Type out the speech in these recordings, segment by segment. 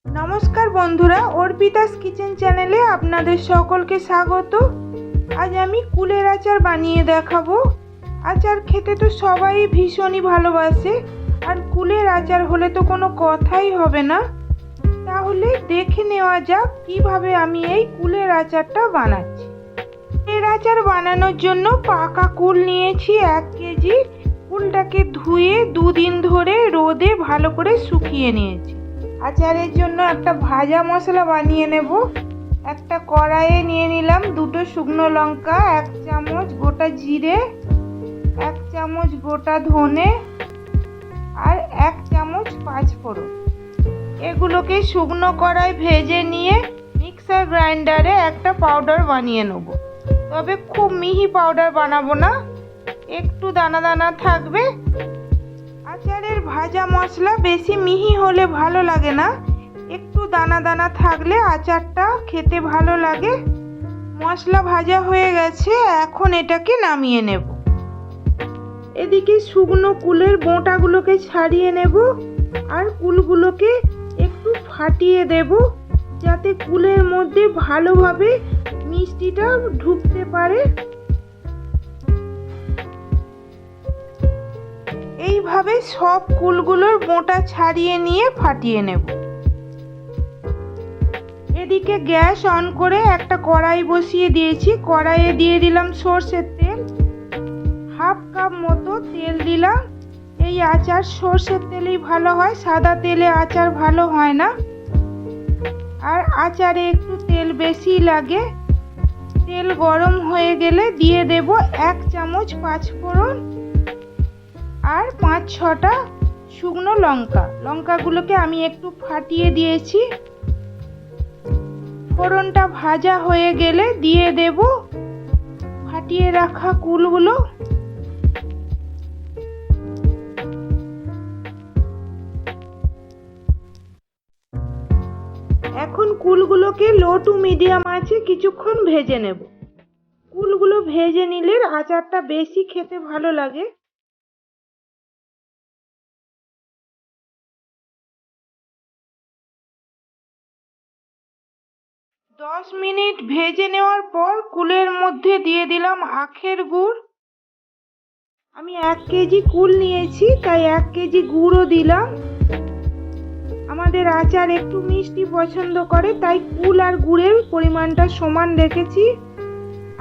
নমস্কার বন্ধুরা, অর্পিতাস কিচেন চ্যানেলে আপনাদের সকলকে স্বাগত। আজ আমি কুলের আচার বানিয়ে দেখাবো। আচার খেতে তো সবাই ভীষণই ভালোবাসে, আর কুলের আচার হলে তো কোনো কথাই হবে না। তাহলে দেখে নেওয়া যাক কিভাবে আমি এই কুলের আচারটা বানাচ্ছি। কুলের আচার বানানোর জন্য পাকা কুল নিয়েছি 1 কেজি। কুলটাকে ধুয়ে 2 দিন ধরে রোদে ভালো করে শুকিয়ে নিয়েছি। আচারের জন্য একটা ভাজা মশলা বানিয়ে নেব। একটা কড়াইয়ে নিয়ে নিলাম 2টো শুকনো লঙ্কা, 1 চামচ গোটা জিরে, 1 চামচ গোটা ধনে আর 1 চামচ পাঁচফোড়ন। এগুলোকে শুকনো কড়াই ভেজে নিয়ে মিক্সার গ্রাইন্ডারে একটা পাউডার বানিয়ে নেব। তবে খুব মিহি পাউডার বানাবো না, একটু দানা দানা থাকবে। আচারের ভাজা মশলা বেশি মিহি হলে ভালো লাগে না, একটু দানা দানা থাকলে আচারটা খেতে ভালো লাগে। মশলা ভাজা হয়ে গেছে, এখন এটাকে নামিয়ে নেব। এদিকে শুকনো কুলের বোঁটাগুলোকে ছাড়িয়ে নেব আর কুলগুলোকে একটু ফাটিয়ে দেব, যাতে কুলের মধ্যে ভালোভাবে মিষ্টিটা ঢুকতে পারে। এইভাবে সব কুলগুলোর বোঁটা ছাড়িয়ে নিয়ে ফাটিয়ে নেব। এদিকে গ্যাস অন করে একটা কড়াই বসিয়ে দিয়েছি। কড়াইয়ে দিয়ে দিলাম সর্ষের তেল, 1/2 কাপ মতো তেল দিলাম। এই আচার সর্ষের তেলেই ভালো হয়, সাদা তেলে আচার ভালো হয় না। আর আচারে একটু তেল বেশি লাগে। তেল গরম হয়ে গেলে দিয়ে দেব 1 চামচ পাঁচফোড়ন আর 5-6টা শুকনো লঙ্কা। লঙ্কাগুলোকে আমি একটু ফাটিয়ে দিয়েছি। ফোড়নটা ভাজা হয়ে গেলে দিয়ে দেব ফাটিয়ে রাখা কুলগুলো। এখন কুলগুলোকে লো টু মিডিয়াম আঁচে কিছুক্ষণ ভেজে নেব। কুলগুলো ভেজে নিলে আচারটা বেশি খেতে ভালো লাগে। 10 মিনিট ভেজে নেওয়ার পর কুলের মধ্যে দিয়ে দিলাম আখের গুড়। আমি 1 কেজি কুল নিয়েছি, তাই 1 কেজি গুড়ও দিলাম। আমাদের আচার একটু মিষ্টি পছন্দ করে, তাই কুল আর গুড়ের পরিমাণটা সমান রেখেছি।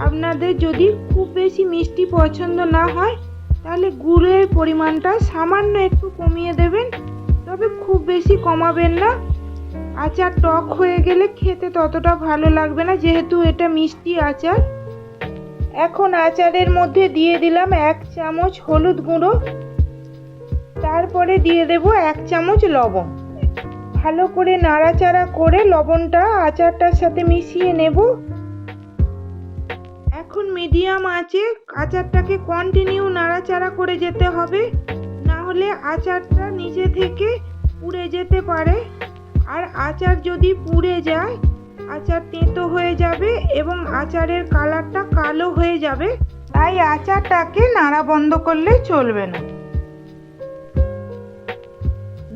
আপনাদের যদি খুব বেশি মিষ্টি পছন্দ না হয় তাহলে গুড়ের পরিমাণটা সামান্য একটু কমিয়ে দেবেন, তবে খুব বেশি কমাবেন না। আচার টক হয়ে গেলে খেতে ততটা ভালো লাগবে না, যেহেতু এটা মিষ্টি আচার। এখন আচারের মধ্যে দিয়ে দিলাম 1 চামচ হলুদ গুঁড়ো, তারপরে দিয়ে দেব 1 চামচ লবণ। ভালো করে নাড়াচাড়া করে লবণটা আচারটার সাথে মিশিয়ে নেব। এখন মিডিয়াম আঁচে আচারটাকে কন্টিনিউ নাড়াচাড়া করে যেতে হবে, না হলে আচারটা নিচে থেকে পুড়ে যেতে পারে। আর আচার যদি পুড়ে যায় আচার তেঁতো হয়ে যাবে এবং আচারের কালারটা কালো হয়ে যাবে, তাই আচারটাকে নাড়া বন্ধ করলে চলবে না।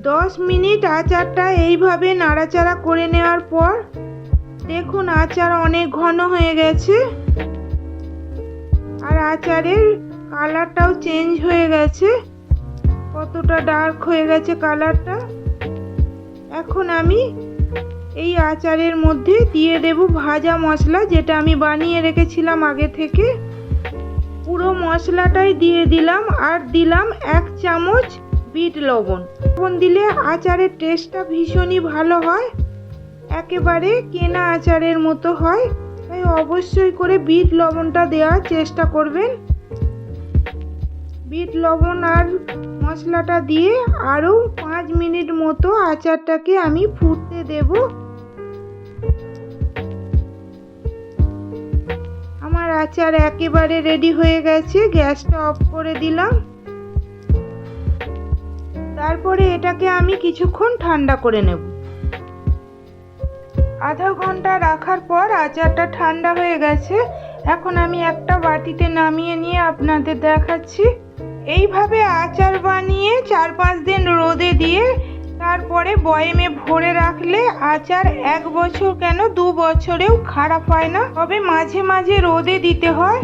10 মিনিট আচারটা এইভাবে নাড়াচাড়া করে নেওয়ার পর দেখুন আচার অনেক ঘন হয়ে গেছে আর আচারের কালারটাও চেঞ্জ হয়ে গেছে, কতটা ডার্ক হয়ে গেছে কালারটা। এখন আমি এই আচারের মধ্যে দিয়ে দেব ভাজা মশলা, যেটা আমি বানিয়ে রেখেছিলাম আগে থেকে। পুরো মশলাটাই দিয়ে দিলাম আর দিলাম 1 চামচ বিট লবণ। লবণ দিলে আচারের টেস্টটা ভীষণই ভালো হয়, একেবারে কেনা আচারের মতো হয়, তাই অবশ্যই করে বিট লবণটা দেওয়ার চেষ্টা করবেন। বিট লবণ আর মশলাটা দিয়ে আরও 5 মিনিট মতো আচারটাকে আমি ফুটতে দেব। আমার আচার একেবারে রেডি হয়ে গেছে, গ্যাসটা অফ করে দিলাম। তারপরে এটাকে আমি কিছুক্ষণ ঠান্ডা করে নেব। আধা ঘন্টা রাখার পর আচারটা ঠান্ডা হয়ে গেছে। এখন আমি একটা বাটিতে নামিয়ে নিয়ে আপনাদের দেখাচ্ছি। এইভাবে আচার বানিয়ে 4-5 দিন রোদে দিয়ে তারপরে বয়েমে ভরে রাখলে আচার 1 বছর কেন 2 বছরেও খারাপ হয় না, তবে মাঝে মাঝে রোদে দিতে হয়।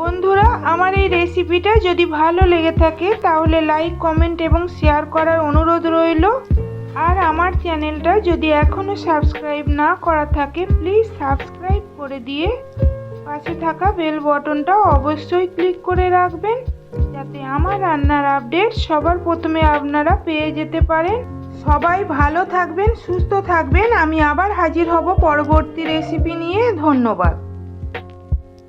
বন্ধুরা, আমার এই রেসিপিটা যদি ভালো লেগে থাকে তাহলে লাইক, কমেন্ট এবং শেয়ার করার অনুরোধ রইল। আর আমার চ্যানেলটা যদি এখনও সাবস্ক্রাইব না করা থাকে প্লিজ সাবস্ক্রাইব করে দিয়ে পাশে থাকা বেল বটনটা অবশ্যই ক্লিক করে রাখবেন, যাতে আমার রান্নার আপডেট সবার প্রথমে আপনারা পেয়ে যেতে পারেন। সবাই ভালো থাকবেন, সুস্থ থাকবেন। আমি আবার হাজির হব পরবর্তী রেসিপি নিয়ে। ধন্যবাদ।